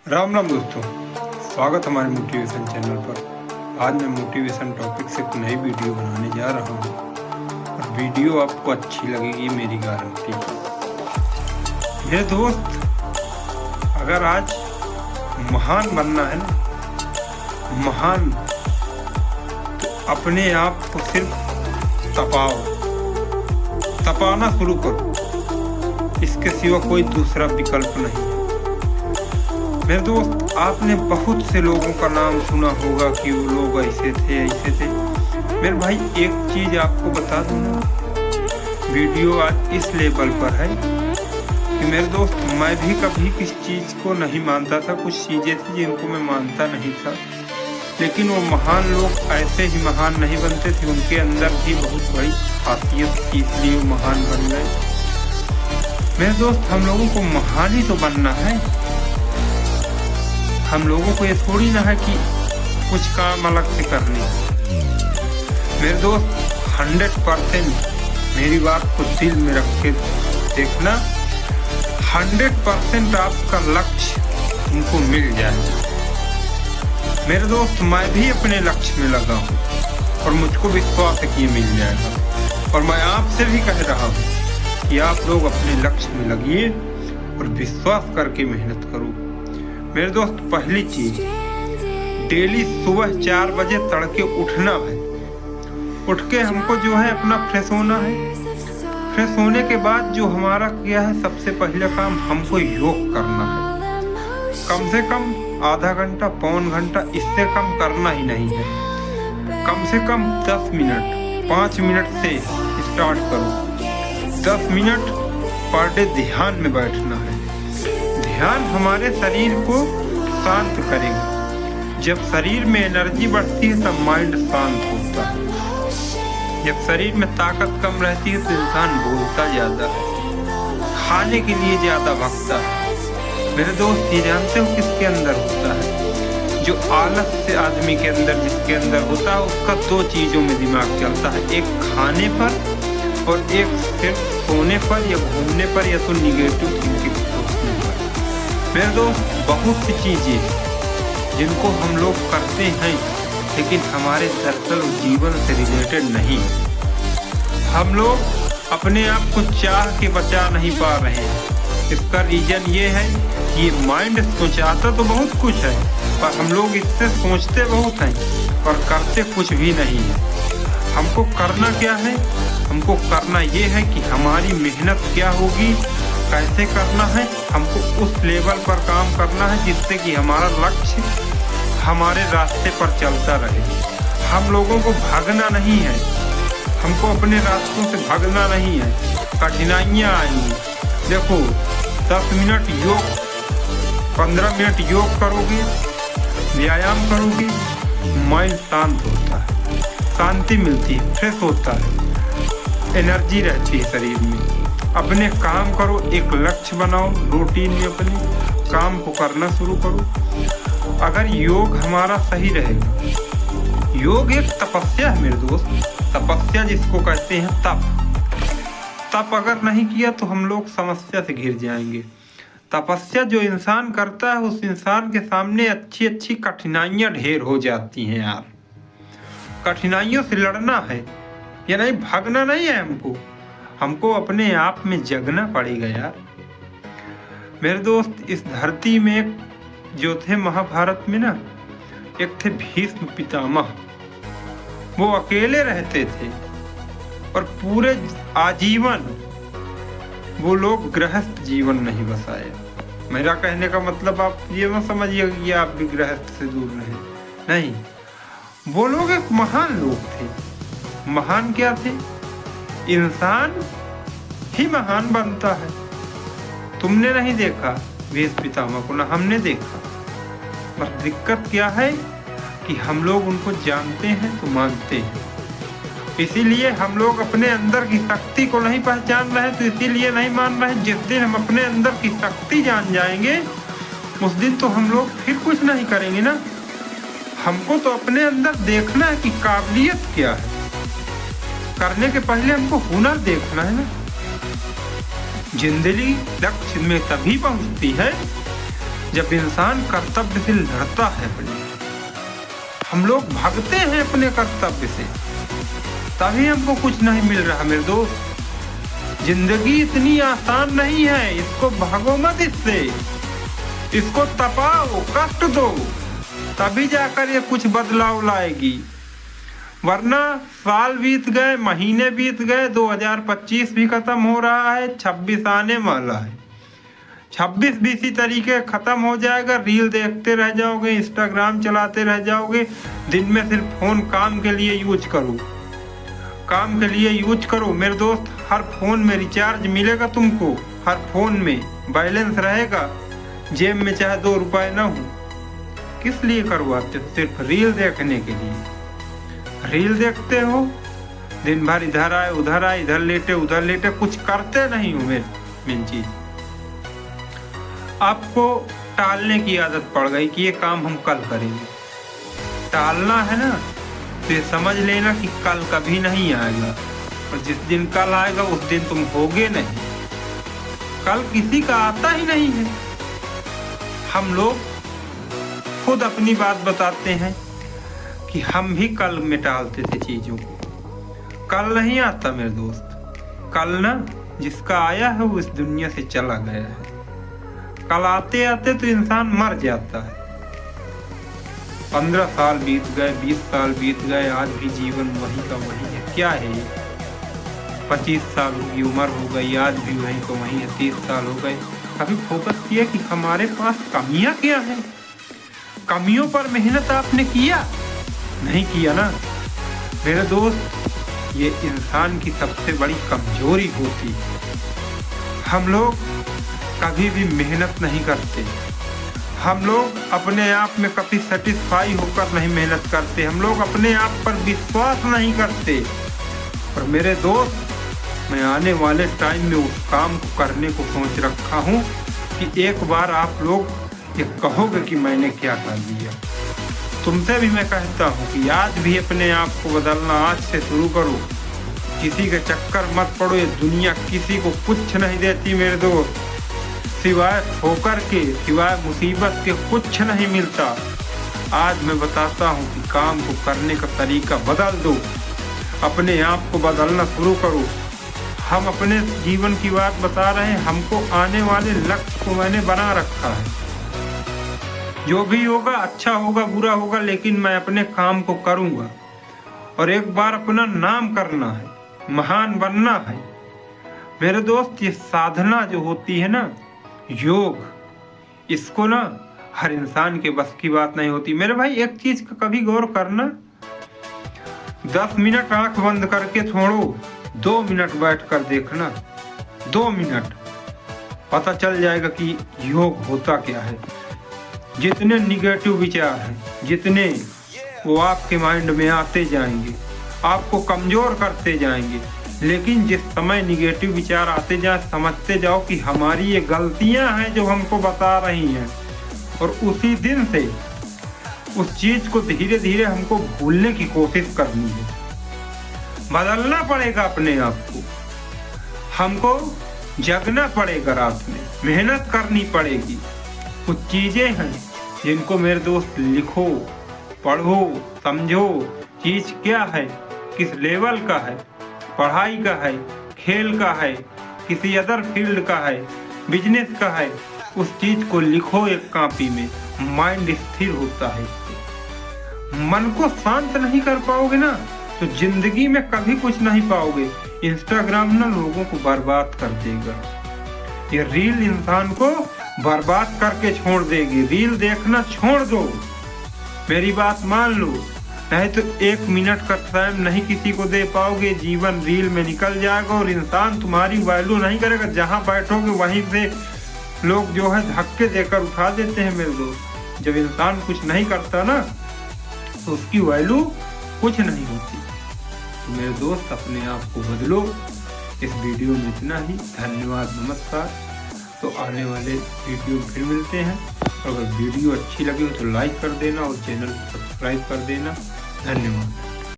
राम राम दोस्तों, स्वागत हमारे मोटिवेशन चैनल पर। आज मैं मोटिवेशन टॉपिक से एक नई वीडियो बनाने जा रहा हूँ और वीडियो आपको अच्छी लगेगी, मेरी गारंटी। मेरे दोस्त, अगर आज महान बनना है ना, महान, तो अपने आप को सिर्फ तपाना शुरू करो। इसके सिवा कोई दूसरा विकल्प नहीं है। मेरे दोस्त, आपने बहुत से लोगों का नाम सुना होगा कि वो लोग ऐसे थे। मेरे भाई, एक चीज़ आपको बता दूँ ना, वीडियो आज इस लेवल पर है कि मेरे दोस्त, मैं भी कभी किस चीज़ को नहीं मानता था। कुछ चीज़ें थी जिनको मैं मानता नहीं था, लेकिन वो महान लोग ऐसे ही महान नहीं बनते थे। उनके अंदर भी बहुत बड़ी खासियत थी, इसलिए वो महान बन गए। मेरे दोस्त, हम लोगों को महान ही तो बनना है। हम लोगों को ये थोड़ी ना है कि कुछ काम अलग से करनी है। मेरे दोस्त, 100% मेरी बात को दिल में रख के देखना, 100% आपका लक्ष्य तुमको मिल जाएगा। मेरे दोस्त, मैं भी अपने लक्ष्य में लगा हूँ और मुझको विश्वास है कि ये मिल जाएगा। और मैं आपसे भी कह रहा हूँ कि आप लोग अपने लक्ष्य में लगिए और विश्वास करके मेहनत करो। मेरे दोस्त, पहली चीज, डेली सुबह 4 बजे तड़के उठना है। उठ के हमको जो है अपना फ्रेश होना है। फ्रेश होने के बाद जो हमारा क्या है, सबसे पहले काम हमको योग करना है। कम से कम आधा घंटा, पौन घंटा, इससे कम करना ही नहीं है। कम से कम 10 मिनट, 5 मिनट से स्टार्ट करो। 10 मिनट पर डे ध्यान में बैठना है। ध्यान हमारे शरीर को शांत करेगा। जब शरीर में एनर्जी बढ़ती है तब माइंड शांत होता है। जब शरीर में ताकत कम रहती है तो इंसान बोलता ज्यादा है, खाने के लिए ज्यादा भगता है। मेरे दोस्त, ये जानते हो किसके अंदर होता है? जो आलस से आदमी के अंदर, जिसके अंदर होता है, उसका 2 चीजों में दिमाग चलता है, एक खाने पर और एक सिर्फ सोने पर या घूमने पर या तो निगेटिव थिंकिंग सोचने पर। मेरे दोस्त, बहुत सी चीजें जिनको हम लोग करते हैं लेकिन हमारे दरअसल जीवन से रिलेटेड नहीं। हम लोग अपने आप को चाह के बचा नहीं पा रहे हैं। इसका रीजन ये है कि ये माइंड सोचाता तो बहुत कुछ है, पर हम लोग इससे सोचते बहुत हैं पर करते कुछ भी नहीं है। हमको करना क्या है? हमको करना ये है कि हमारी मेहनत क्या होगी, कैसे करना है। हमको उस लेवल पर काम करना है जिससे कि हमारा लक्ष्य हमारे रास्ते पर चलता रहे। हम लोगों को भागना नहीं है, हमको अपने रास्तों से भागना नहीं है। कठिनाइयाँ आएंगी। देखो, 10 मिनट योग, 15 मिनट योग करोगे, व्यायाम करोगे, माइंड शांत होता है, शांति मिलती है, फ्रेश होता है, एनर्जी रहती है शरीर में। अपने काम करो, एक लक्ष्य बनाओ, रूटीन में अपने काम को करना शुरू करो। अगर योग हमारा सही रहेगा, योग एक तपस्या है मेरे दोस्त, तपस्या जिसको कहते हैं तप अगर नहीं किया तो हम लोग समस्या से घिर जाएंगे। तपस्या जो इंसान करता है, उस इंसान के सामने अच्छी अच्छी कठिनाइयां ढेर हो जाती हैं यार। कठिनाइयों से लड़ना है, या नहीं, भागना नहीं है। हमको अपने आप में जगना पड़ेगा यार। मेरे दोस्त, इस धरती में जो थे महाभारत में ना, एक थे भीष्म पितामह। वो अकेले रहते थे और पूरे आजीवन वो लोग गृहस्थ जीवन नहीं बसाए। मेरा कहने का मतलब आप ये मत समझिए कि आप भी गृहस्थ से दूर रहे, नहीं। वो लोग एक महान लोग थे। महान क्या थे? इंसान ही महान बनता है। तुमने नहीं देखा भीष्म पितामह को, ना हमने देखा। बस दिक्कत क्या है कि हम लोग उनको जानते हैं तो मानते हैं। इसीलिए हम लोग अपने अंदर की शक्ति को नहीं पहचान रहे, तो इसीलिए नहीं मान रहे। जिस दिन हम अपने अंदर की शक्ति जान जाएंगे, उस दिन तो हम लोग फिर कुछ नहीं करेंगे ना। हमको तो अपने अंदर देखना है कि काबिलियत क्या है। करने के पहले हमको हुनर देखना है ना। जिंदगी लक्ष्य में तभी पहुंचती है जब इंसान कर्तव्य से लड़ता है अपने, हम लोग भागते हैं अपने कर्तव्य से, तभी हमको कुछ नहीं मिल रहा मेरे दोस्त। जिंदगी इतनी आसान नहीं है, इसको भागो मत इससे, इसको तपाओ, कष्ट दो, तभी जाकर ये कुछ बदलाव लाएगी। वरना साल बीत गए, महीने बीत गए, 2025 भी खत्म हो रहा है, 26 आने वाला है। 26 भी इसी तरीके खत्म हो जाएगा। रील देखते रह जाओगे, इंस्टाग्राम चलाते रह जाओगे। दिन में सिर्फ फोन काम के लिए यूज करो, काम के लिए यूज करो मेरे दोस्त। हर फोन में रिचार्ज मिलेगा तुमको, हर फोन में बैलेंस रहेगा, जेब में चाहे 2 रुपए ना हो। किस लिए करवाते हो? सिर्फ रील देखने के लिए। रील देखते हो, दिन भर इधर आए उधर आए, इधर लेटे, कुछ करते नहीं हो मेन चीज। आपको टालने की आदत पड़ गई कि ये काम हम कल करेंगे। टालना है ना, तो ये समझ लेना कि कल कभी नहीं आएगा, और जिस दिन कल आएगा उस दिन तुम होगे नहीं। कल किसी का आता ही नहीं है। हम लोग खुद अपनी बात बताते हैं कि हम भी कल में टालते थे चीजों को। कल नहीं आता मेरे दोस्त, कल ना जिसका आया है वो इस दुनिया से चला गया है। कल आते आते तो इंसान मर जाता है। 15 साल बीत गए, 20 साल बीत गए, आज भी जीवन वही का वही है। क्या है ये? 25 साल की उम्र हो गई, आज भी वही का वही है। 30 साल हो गए। कभी फोकस किया कि हमारे पास कमियां क्या है? कमियों पर मेहनत आपने किया? नहीं किया ना मेरे दोस्त। ये इंसान की सबसे बड़ी कमजोरी होती है। हम लोग कभी भी मेहनत नहीं करते। हम लोग अपने आप में कभी सेटिस्फाई होकर नहीं मेहनत करते। हम लोग अपने आप पर विश्वास नहीं करते। और मेरे दोस्त, मैं आने वाले टाइम में उस काम को करने को सोच रखा हूँ कि एक बार आप लोग ये कहोगे कि मैंने क्या कर दिया। तुमसे भी मैं कहता हूँ कि आज भी अपने आप को बदलना आज से शुरू करो। किसी के चक्कर मत पड़ो। ये दुनिया किसी को कुछ नहीं देती मेरे दोस्त, सिवाय ठोकर के, सिवाय मुसीबत के कुछ नहीं मिलता। आज मैं बताता हूँ कि काम को करने का तरीका बदल दो, अपने आप को बदलना शुरू करो। हम अपने जीवन की बात बता रहे हैं। हमको आने वाले लक्ष्य को मैंने बना रखा है। जो भी होगा, अच्छा होगा बुरा होगा, लेकिन मैं अपने काम को करूंगा। और एक बार अपना नाम करना है, महान बनना है मेरे दोस्त। ये साधना जो होती है ना, योग, इसको ना हर इंसान के बस की बात नहीं होती मेरे भाई। एक चीज का कभी गौर करना, 10 मिनट आंख बंद करके छोड़ो, 2 मिनट बैठ कर देखना। 2 मिनट पता चल जाएगा कि योग होता क्या है। जितने निगेटिव विचार हैं, जितने वो आपके माइंड में आते जाएंगे, आपको कमजोर करते जाएंगे। लेकिन जिस समय निगेटिव विचार आते जाए, समझते जाओ कि हमारी ये गलतियां हैं जो हमको बता रही हैं, और उसी दिन से उस चीज को धीरे धीरे हमको भूलने की कोशिश करनी है। बदलना पड़ेगा अपने आप को। हमको जगना पड़ेगा, रात में मेहनत करनी पड़ेगी। कुछ चीजें हैं जिनको मेरे दोस्त लिखो, पढ़ो, समझो। चीज क्या है, किस लेवल का है, पढ़ाई का है, खेल का है, किसी अदर फील्ड का है, बिजनेस का है, उस चीज को लिखो एक कॉपी में। माइंड स्थिर होता है इससे। मन को शांत नहीं कर पाओगे ना, तो जिंदगी में कभी कुछ नहीं पाओगे। इंस्टाग्राम ना लोगों को बर्बाद कर देगा। ये रील इंसान को बर्बाद करके छोड़ देगी। रील देखना छोड़ दो, मेरी बात मान लो, नहीं तो 1 मिनट का टाइम नहीं किसी को दे पाओगे। जीवन रील में निकल जाएगा और इंसान तुम्हारी वैल्यू नहीं करेगा। जहां बैठोगे वहीं से लोग जो है धक्के देकर उठा देते हैं मेरे दोस्त। जब इंसान कुछ नहीं करता ना, तो उसकी वैल्यू कुछ नहीं होती। तो मेरे दोस्त, अपने आप को बदलो। इस वीडियो में इतना ही। धन्यवाद, नमस्कार। तो आने वाले वीडियो फिर मिलते हैं। और अगर वीडियो अच्छी लगे तो लाइक कर देना और चैनल को सब्सक्राइब कर देना। धन्यवाद।